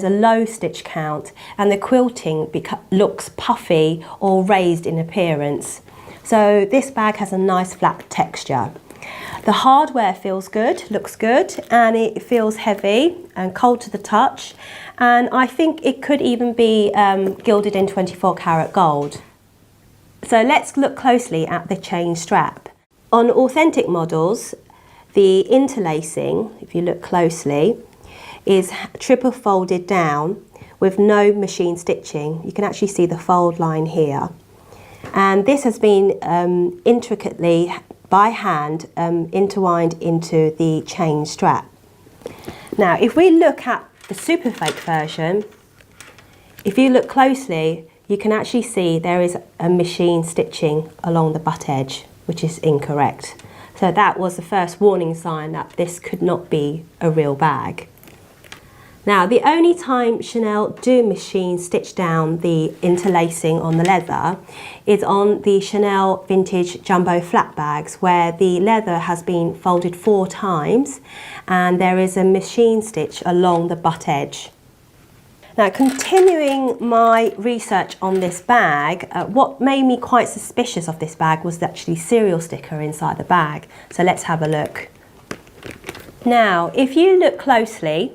a low stitch count and the quilting looks puffy or raised in appearance. So this bag has a nice flat texture. The hardware feels good, looks good, and it feels heavy and cold to the touch, and I think it could even be gilded in 24 karat gold. So let's look closely at the chain strap. On authentic models, the interlacing, if you look closely, is triple folded down with no machine stitching. You can actually see the fold line here. And this has been intricately by hand intertwined into the chain strap. Now if we look at the super fake version, if you look closely, you can actually see there is a machine stitching along the butt edge, which is incorrect. So that was the first warning sign that this could not be a real bag. Now, the only time Chanel do machine stitch down the interlacing on the leather is on the Chanel vintage jumbo flat bags, where the leather has been folded 4 times and there is a machine stitch along the butt edge. Now, continuing my research on this bag, what made me quite suspicious of this bag was actually serial sticker inside the bag. So let's have a look. Now, if you look closely,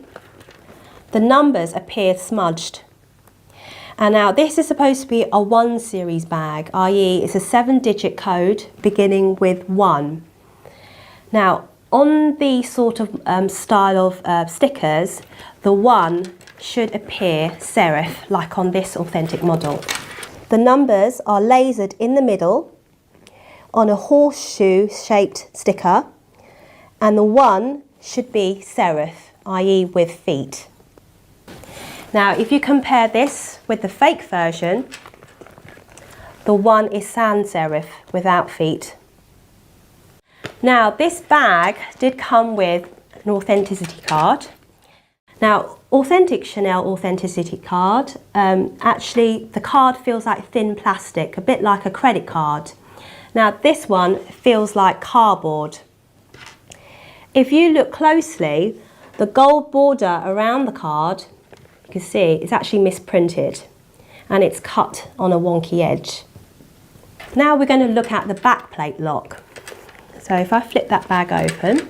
the numbers appear smudged. And now this is supposed to be a 1 series bag, i.e. it's a 7-digit code beginning with 1. Now, on the sort of style of stickers, the 1 should appear serif, like on this authentic model. The numbers are lasered in the middle on a horseshoe shaped sticker, and the 1 should be serif, i.e. with feet. Now if you compare this with the fake version, the 1 is sans serif without feet. Now this bag did come with an authenticity card. Now, authentic Chanel authenticity card, actually the card feels like thin plastic, a bit like a credit card. Now this one feels like cardboard. If you look closely, the gold border around the card, you can see it's actually misprinted and it's cut on a wonky edge. Now we're going to look at the back plate lock. So if I flip that bag open,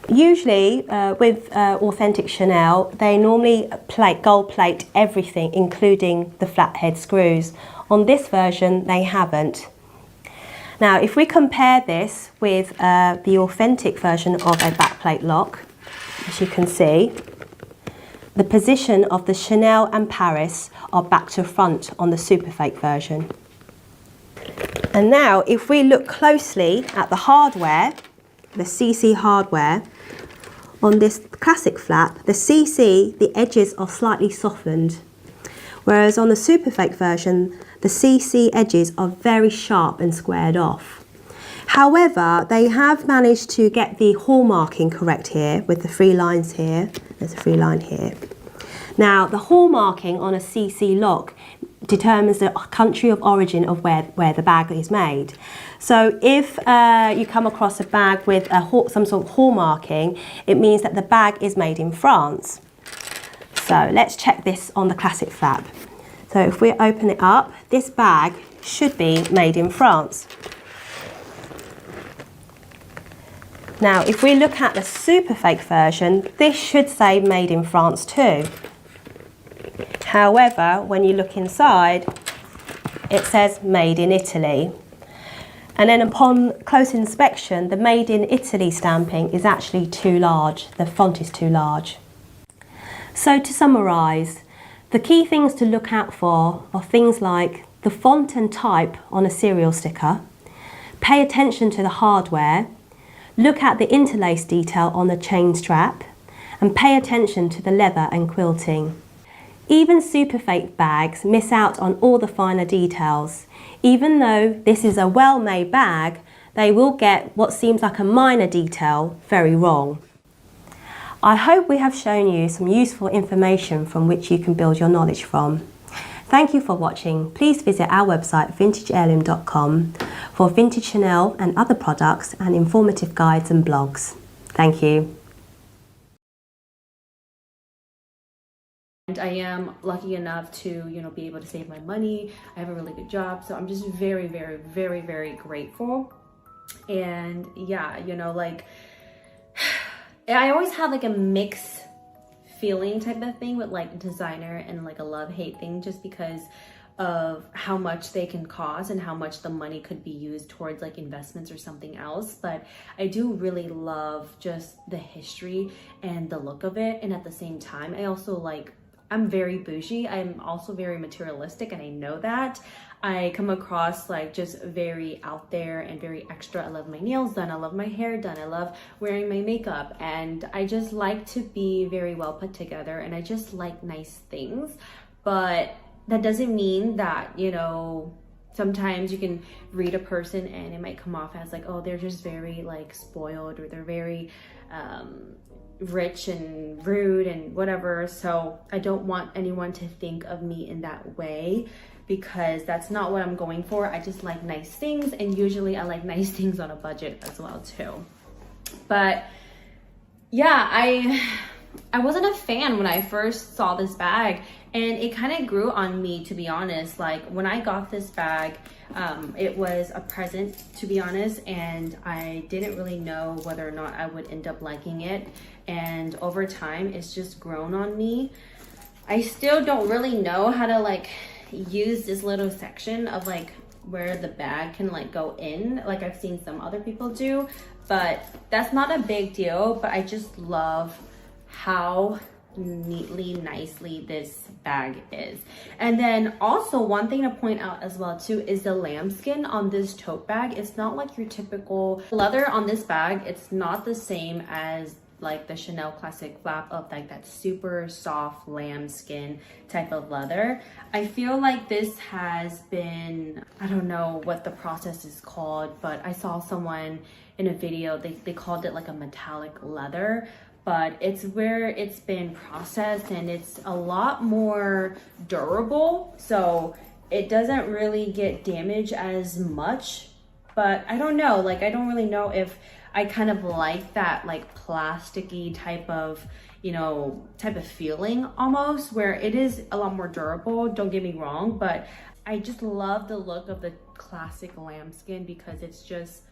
usually with authentic Chanel, they normally gold plate everything, including the flathead screws. On this version, they haven't. Now, if we compare this with the authentic version of a backplate lock, as you can see, the position of the Chanel and Paris are back to front on the super fake version. And now, if we look closely at the hardware, the CC hardware, on this classic flap, the CC, the edges are slightly softened, whereas on the super fake version, the CC edges are very sharp and squared off. However, they have managed to get the hallmarking correct here with the 3 lines here. There's a 3 line here. Now, the hallmarking on a CC lock determines the country of origin of where the bag is made. So if you come across a bag with some sort of hallmarking, it means that the bag is made in France. So let's check this on the classic flap. So if we open it up, this bag should be made in France. Now, if we look at the super fake version, this should say made in France too. However, when you look inside, it says made in Italy. And then upon close inspection, the made in Italy stamping is actually too large. The font is too large. So to summarise, the key things to look out for are things like the font and type on a serial sticker, pay attention to the hardware, look at the interlace detail on the chain strap, and pay attention to the leather and quilting. Even super fake bags miss out on all the finer details. Even though this is a well-made bag, they will get what seems like a minor detail very wrong. I hope we have shown you some useful information from which you can build your knowledge from. Thank you for watching. Please visit our website vintageheirloom.com for vintage Chanel and other products and informative guides and blogs. Thank you. and I am lucky enough to, you know, be able to save my money. I have a really good job, so I'm just very, very, very, very grateful. And yeah, you know, like I always have like a mixed feeling type of thing with like designer and like a love-hate thing, just because of how much they can cost and how much the money could be used towards like investments or something else. But I do really love just the history and the look of it. And at the same time, I also like, I'm very bougie. I'm also very materialistic, and I know that. I come across like just very out there and very extra. I love my nails done. I love my hair done. I love wearing my makeup. And I just like to be very well put together, and I just like nice things. But that doesn't mean that, you know, sometimes you can read a person and it might come off as like, oh, they're just very like spoiled, or they're very rich and rude and whatever. So I don't want anyone to think of me in that way, because that's not what I'm going for. I just like nice things, and usually I like nice things on a budget as well too. But yeah, I wasn't a fan when I first saw this bag, and it kind of grew on me, to be honest. Like when I got this bag, it was a present, to be honest, and I didn't really know whether or not I would end up liking it. And over time, it's just grown on me. I still don't really know how to like use this little section of like where the bag can like go in, like I've seen some other people do, but that's not a big deal. But I just love how neatly, nicely this bag is. And then also one thing to point out as well too is the lambskin on this tote bag. It's not like your typical leather on this bag. It's not the same as like the Chanel classic flap of like that super soft lambskin type of leather. I feel like this has been, I don't know what the process is called, but I saw someone in a video, they called it like a metallic leather, but it's where it's been processed and it's a lot more durable, so it doesn't really get damaged as much. But I don't know, like I don't really know if I kind of like that like plasticky type of, you know, type of feeling almost, where it is a lot more durable, don't get me wrong, but I just love the look of the classic lambskin because it's just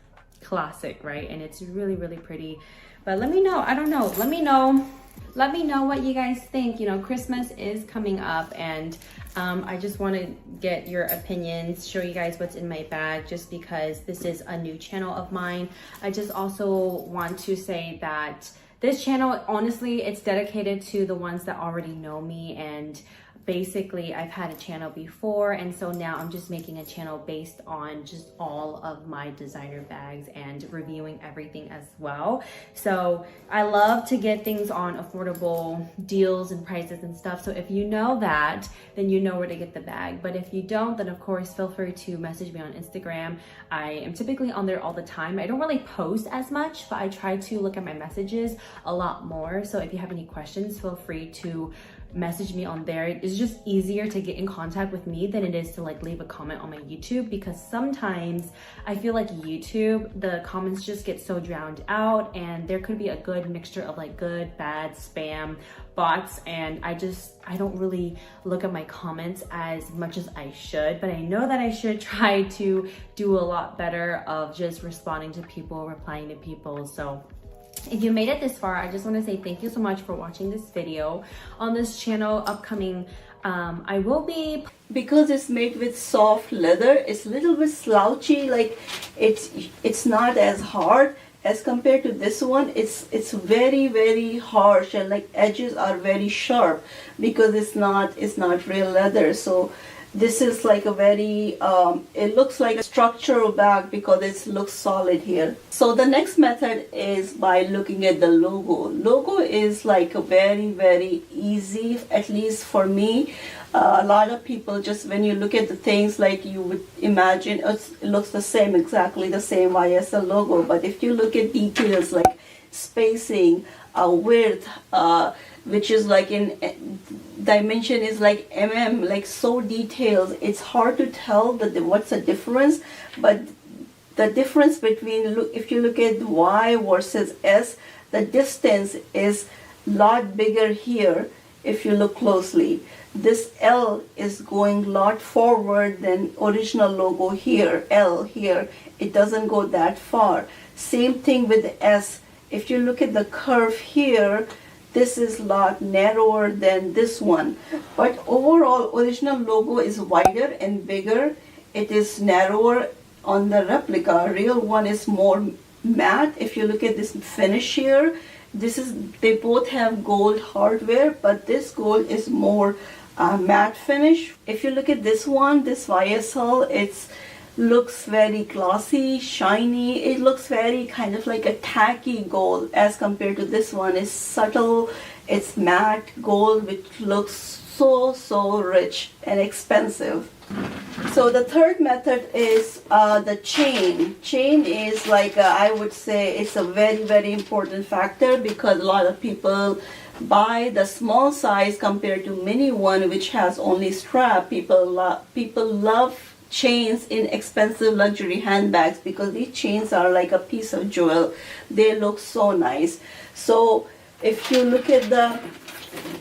classic, right? And it's really, really pretty. But let me know, I don't know, let me know what you guys think. You know, Christmas is coming up, and I just want to get your opinions, show you guys what's in my bag, just because this is a new channel of mine. I just also want to say that this channel, honestly, it's dedicated to the ones that already know me, and basically I've had a channel before, and so now I'm just making a channel based on just all of my designer bags and reviewing everything as well. So I love to get things on affordable deals and prices and stuff. So if you know that, then you know where to get the bag. But if you don't, then of course feel free to message me on Instagram. I am typically on there all the time. I don't really post as much, but I try to look at my messages a lot more. So if you have any questions, feel free to message me on there. It's just easier to get in contact with me than it is to like leave a comment on my YouTube, because sometimes I feel like YouTube, the comments just get so drowned out, and there could be a good mixture of like good, bad, spam, bots, and I don't really look at my comments as much as I should. But I know that I should try to do a lot better of just responding to people, replying to people. So if you made it this far, I just want to say thank you so much for watching this video. On this channel, upcoming, I will be, because it's made with soft leather, it's a little bit slouchy, like it's not as hard as compared to this one. It's very, very harsh, and like edges are very sharp because it's not real leather. So this is like a very, it looks like a structural bag because it looks solid here. So the next method is by looking at the logo. Logo is like a very, very easy, at least for me. A lot of people, just when you look at the things, like you would imagine it looks the same, exactly the same YSL logo. But if you look at details like spacing, width, which is like in dimension is like like so detailed, it's hard to tell what's the difference. But the difference between, if you look at Y versus S, the distance is a lot bigger here, if you look closely. This L is going a lot forward than original logo here, L here. It doesn't go that far. Same thing with the S. If you look at the curve here, this is a lot narrower than this one. But overall, original logo is wider and bigger. It is narrower on the replica. Real one is more matte. If you look at this finish here, they both have gold hardware, but this gold is more matte finish. If you look at this one, this YSL, it looks very glossy, shiny. It looks very kind of like a tacky gold as compared to this one. It's subtle, it's matte gold, which looks so rich and expensive. So the third method is the chain. Chain is like, I would say it's a very important factor, because a lot of people buy the small size compared to mini one, which has only strap. People love chains in expensive luxury handbags because these chains are like a piece of jewel. They look so nice. So if you look at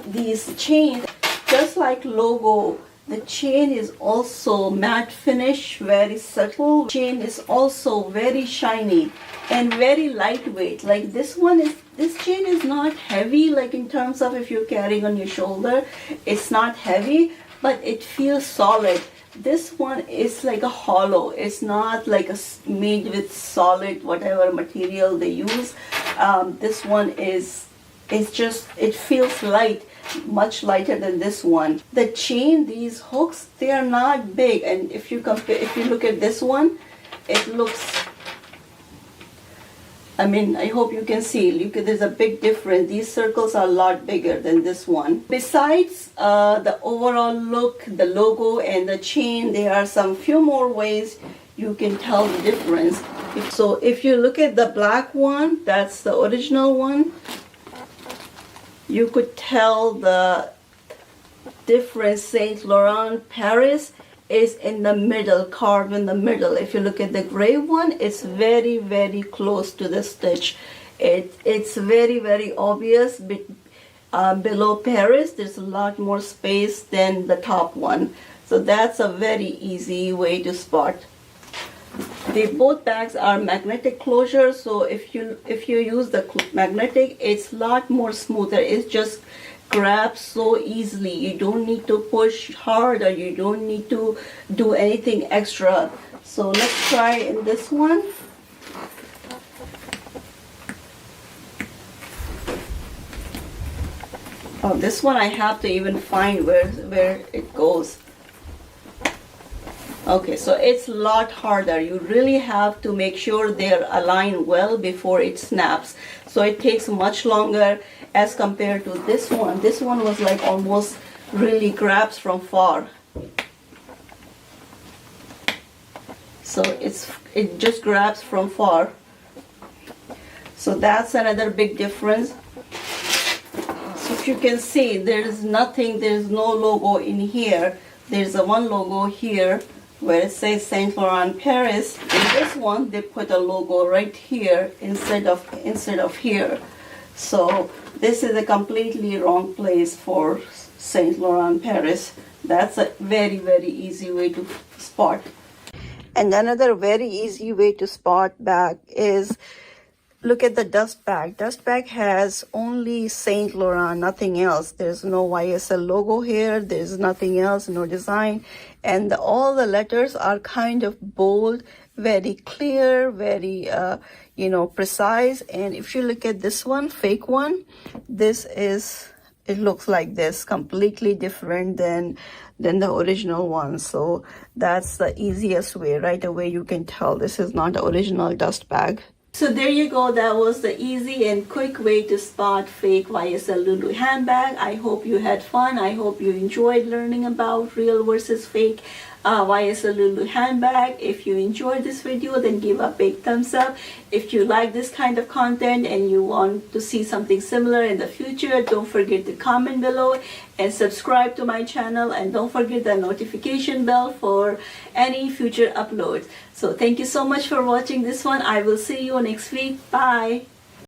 these chains, just like logo, the chain is also matte finish, very subtle. Chain is also very shiny and very lightweight. Like this chain is not heavy, like in terms of if you're carrying on your shoulder, it's not heavy, but it feels solid. This one is like a hollow. It's not like made with solid whatever material they use. This one it feels light, much lighter than this one. The chain, these hooks, they are not big, and if you look at this one, it looks, I hope you can see, there's a big difference. These circles are a lot bigger than this one. Besides the overall look, the logo and the chain, there are some few more ways you can tell the difference. So if you look at the black one, that's the original one, you could tell the difference. Saint Laurent Paris is in the middle, carved in the middle. If you look at the gray one, it's very close to the stitch. It's very obvious. Below Paris, there's a lot more space than the top one. So that's a very easy way to spot. Both bags are magnetic closure, so if you use the magnetic, it's a lot more smoother. It just grabs so easily. You don't need to push hard, or you don't need to do anything extra. So let's try in this one. Oh, this one I have to even find where it goes. Okay, so it's a lot harder. You really have to make sure they're aligned well before it snaps. So it takes much longer as compared to this one. This one was like almost really grabs from far. So it just grabs from far. So that's another big difference. So if you can see, there's no logo in here. There's one logo here where it says Saint Laurent Paris. In this one, they put a logo right here instead of here. So this is a completely wrong place for Saint Laurent Paris. That's a very easy way to spot. And another very easy way to spot bag is, look at the dust bag. Dust bag has only Saint Laurent, nothing else. There's no YSL logo here. There's nothing else, no design. And all the letters are kind of bold, very clear, very, precise. And if you look at this one, fake one, it looks like this, completely different than the original one. So that's the easiest way. Right away you can tell this is not the original dust bag. So there you go. That was the easy and quick way to spot fake YSL LOULOU handbag. I hope you had fun. I hope you enjoyed learning about real versus fake YSL LOULOU handbag. If you enjoyed this video, then give a big thumbs up. If you like this kind of content and you want to see something similar in the future, don't forget to comment below and subscribe to my channel, and don't forget the notification bell for any future uploads. So thank you so much for watching this one. I will see you next week. Bye.